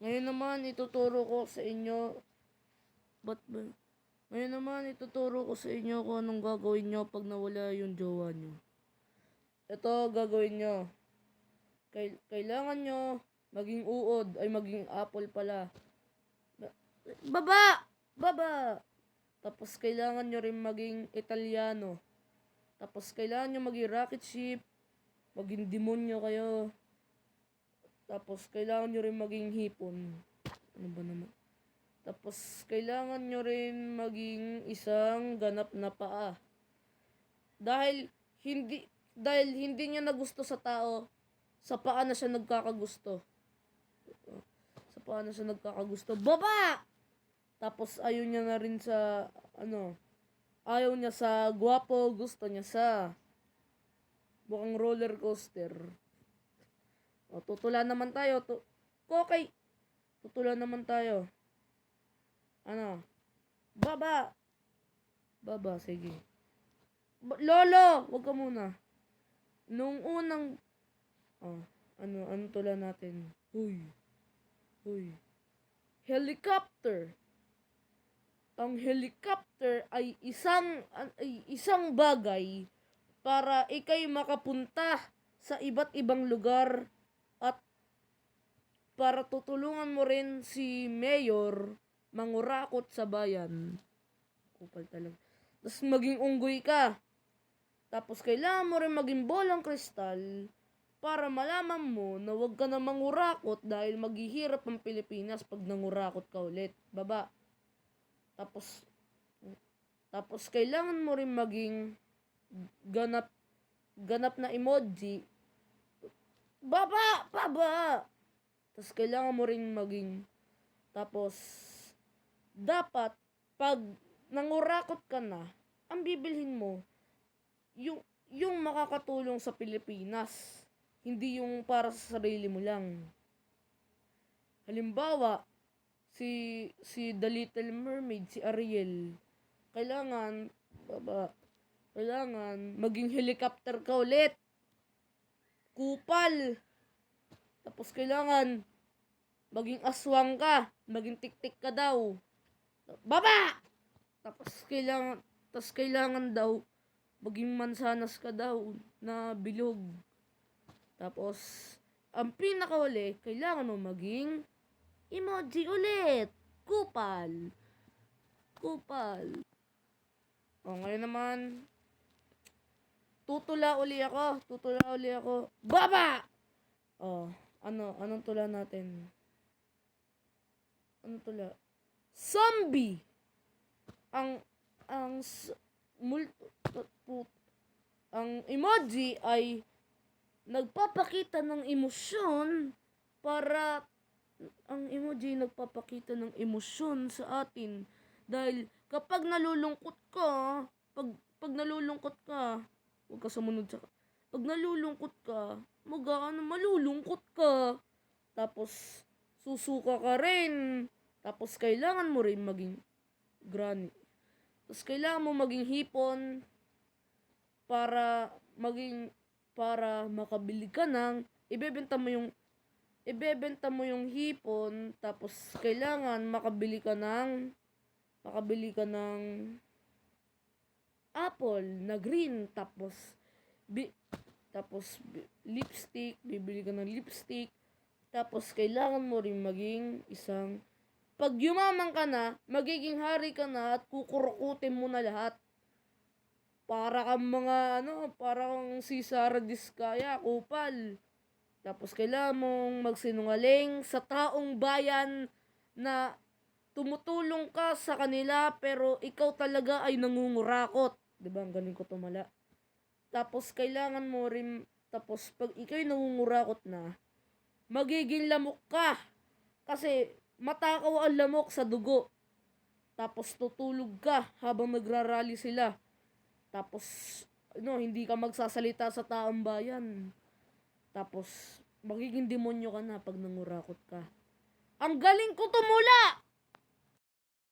Ngayon naman, ituturo ko sa inyo, ba't ba? Ngayon naman, ituturo ko sa inyo kung anong gagawin nyo pag nawala yung jowa nyo. Ito, gagawin nyo. Kailangan nyo maging uod, ay maging apple pala. Baba! Baba! Tapos, kailangan nyo rin maging Italiano. Tapos, kailangan nyo maging rocket ship. Maging demonyo kayo. Tapos, kailangan nyo rin maging hipon. Ano ba naman? Tapos, kailangan nyo rin maging isang ganap na paa. Dahil hindi niya nagusto sa tao, sa paa na siya nagkakagusto. Sa paa na siya nagkakagusto. Baba! Tapos, ayaw niya na rin sa, ayaw niya sa gwapo, gusto niya sa mukhang roller coaster. O, tutulan naman tayo. Kokay! Tutulan naman tayo. Baba! Baba, sige. Lolo! Wag ka muna. Nung unang... ano tulan natin? Huy. Helicopter. Ang helicopter ay isang bagay para ikay makapunta sa iba't ibang lugar at para tutulungan mo rin si Mayor mangurakot sa bayan. Kupal talaga. Tapos maging unggoy ka. Tapos kailangan mo rin maging bolang kristal para malaman mo na wag ka na mangurakot dahil maghihirap ang Pilipinas pag nangurakot ka ulit. Baba. Tapos kailangan mo rin maging ganap na emoji. Baba! Tapos kailangan mo rin maging dapat pag nangurakot ka na, ang bibilhin mo yung makakatulong sa Pilipinas, hindi yung para sa sarili mo lang. Halimbawa, si The Little Mermaid, si Ariel, kailangan maging helicopter ka ulit. Kupal. Tapos kailangan maging aswang ka, maging tik-tik ka daw. Baba! Tapos kailangan daw maging mansanas ka daw na bilog. Tapos ang pinakahuli, kailangan mo maging emoji ulit. Kupal. O, ngayon naman, tutula uli ako. Baba! O, anong tula natin? Anong tula? Zombie! Ang emoji ay nagpapakita ng emosyon sa atin. Dahil kapag nalulungkot ka, huwag ka sumunod sa... Pag nalulungkot ka, malulungkot ka. Tapos, susuka ka rin. Tapos, kailangan mo rin maging granny. Tapos, kailangan mo maging hipon para makabili ka ng, ibebenta mo yung hipon, tapos kailangan makabili ka ng apple na green, tapos lipstick, bibili ka ng lipstick, tapos kailangan mo rin maging isang, pag yumaman ka na, magiging hari ka na at kukurukutin mo na lahat. Para kang parang si Sara Diskaya, kupal. Tapos kailangan mong magsinungaling sa taong bayan na tumutulong ka sa kanila pero ikaw talaga ay nangungurakot. Diba? Ang galing ko tumala. Tapos kailangan mo rin, tapos pag ikaw'y nangungurakot na, magiging lamok ka. Kasi matakaw ang lamok sa dugo. Tapos tutulog ka habang nagrarally sila. Tapos, hindi ka magsasalita sa taong bayan. Tapos, magiging demonyo ka na pag nangurakot ka. Ang galing ko tumula!